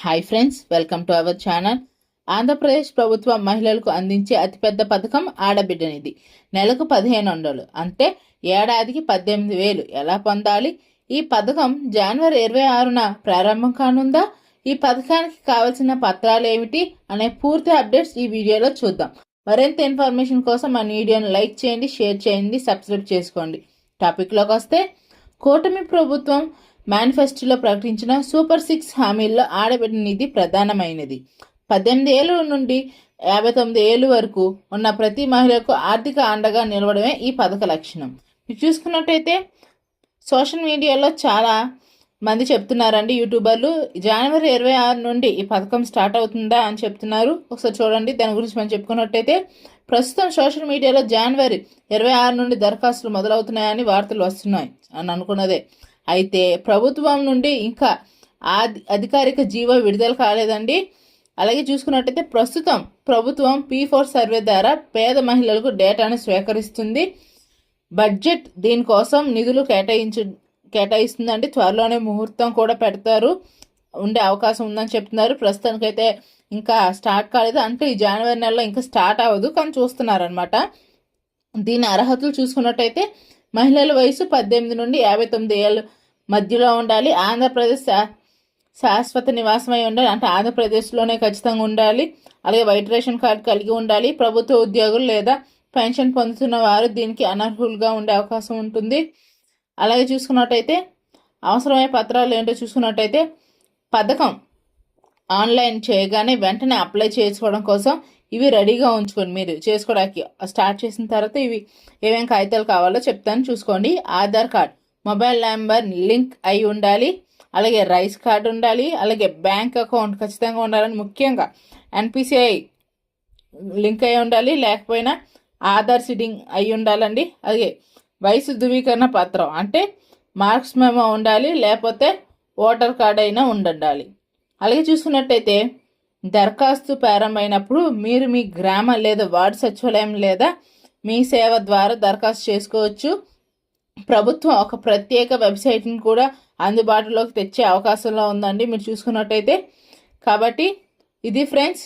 Hi friends, welcome to our channel. Andhra Pradesh ప్రభుత్వం మహిళలకు అందించే అతిపెద్ద పథకం ఆడబిడ్డ నిధి. నెలకు 1500, అంటే ఏడాదికి 18,000 ఎలా పొందాలి? ఈ పథకం జనవరి 26న ప్రారంభం కానుందా? ఈ పథకానికి కావలసిన పత్రాలు ఏమిటి అనే పూర్తి అప్డేట్స్ ఈ వీడియోలో చూద్దాం. మరింత ఇన్ఫర్మేషన్ కోసం మన వీడియోను లైక్ చేయండి, షేర్ చేయండి, సబ్స్క్రైబ్ చేసుకోండి. టాపిక్లోకి వస్తే, కూటమి ప్రభుత్వం మేనిఫెస్టోలో ప్రకటించిన సూపర్ 6 హామీల్లో ఆడబిడ్డ నిధి ప్రధానమైనది. 18 ఏళ్ల నుండి 59 ఏళ్ల వరకు ఉన్న ప్రతి మహిళకు ఆర్థిక అండగా నిలవడమే ఈ పథక లక్షణం. మీరు చూసుకున్నట్టయితే సోషల్ మీడియాలో చాలా మంది చెప్తున్నారండి, యూట్యూబర్లు జనవరి 26 నుండి ఈ పథకం స్టార్ట్ అవుతుందా అని చెప్తున్నారు. ఒకసారి చూడండి. దాని గురించి మనం చెప్పుకున్నట్టయితే, ప్రస్తుతం సోషల్ మీడియాలో జనవరి 26 నుండి దరఖాస్తులు మొదలవుతున్నాయని వార్తలు వస్తున్నాయి అని అనుకున్నదే. అయితే ప్రభుత్వం నుండి ఇంకా అధికారిక జీవో విడుదల కాలేదండి. అలాగే చూసుకున్నట్టయితే ప్రస్తుతం ప్రభుత్వం P4 సర్వే ద్వారా పేద మహిళలకు డేటాను స్వీకరిస్తుంది. బడ్జెట్ దీనికోసం నిధులు కేటాయిస్తుందండి. త్వరలోనే ముహూర్తం కూడా పెడతారు, ఉండే అవకాశం ఉందని చెప్తున్నారు. ప్రస్తుతానికైతే ఇంకా స్టార్ట్ కాలేదు, అంటే ఈ జనవరి నెలలో ఇంకా స్టార్ట్ అవ్వదు, కానీ చూస్తున్నారనమాట. దీని అర్హతలు చూసుకున్నట్టయితే మహిళల వయసు 18 నుండి 59 ఏళ్ళ మధ్యలో ఉండాలి. ఆంధ్రప్రదేశ్ శాశ్వత నివాసమై ఉండాలి, అంటే ఆంధ్రప్రదేశ్లోనే ఖచ్చితంగా ఉండాలి. అలాగే వైట్ రేషన్ కార్డు కలిగి ఉండాలి. ప్రభుత్వ ఉద్యోగులు లేదా పెన్షన్ పొందుతున్న వారు దీనికి అనర్హులుగా ఉండే అవకాశం ఉంటుంది. అలాగే చూసుకున్నట్టయితే అవసరమైన పత్రాలు ఏంటో చూసుకున్నట్టయితే, పథకం ఆన్లైన్ చేయగానే వెంటనే అప్లై చేసుకోవడం కోసం ఇవి రెడీగా ఉంచుకోండి. మీరు చేసుకోవడానికి స్టార్ట్ చేసిన తర్వాత ఇవి ఏమేమి కాగితాలు కావాలో చెప్తాను, చూసుకోండి. Aadhaar card, mobile number link అయి ఉండాలి. అలాగే రైస్ కార్డు ఉండాలి. అలాగే బ్యాంక్ అకౌంట్ ఖచ్చితంగా ఉండాలని, ముఖ్యంగా NPCI లింక్ అయి ఉండాలి, లేకపోయినా ఆధార్ సీడింగ్ అయి ఉండాలండి. అలాగే వయసు ధృవీకరణ పత్రం, అంటే మార్క్స్ మెమో ఉండాలి, లేకపోతే ఓటర్ కార్డ్ అయినా ఉండాలి. అలాగే చూసుకున్నట్టయితే దరఖాస్తు ప్రారంభమైనప్పుడు మీరు మీ గ్రామ లేదా వార్డు సచివాలయం లేదా మీ సేవ ద్వారా దరఖాస్తు చేసుకోవచ్చు. ప్రభుత్వం ఒక ప్రత్యేక వెబ్సైట్ని కూడా అందుబాటులోకి తెచ్చే అవకాశంలో ఉందండి, మీరు చూసుకున్నట్టయితే. కాబట్టి ఇది ఫ్రెండ్స్,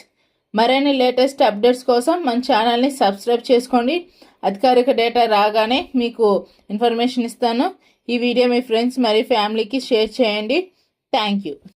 మరిన్ని లేటెస్ట్ అప్డేట్స్ కోసం మన ఛానల్ని సబ్స్క్రైబ్ చేసుకోండి. అధికారిక డేటా రాగానే మీకు ఇన్ఫర్మేషన్ ఇస్తాను. ఈ వీడియో మీ ఫ్రెండ్స్ మరియు ఫ్యామిలీకి షేర్ చేయండి. Thank you.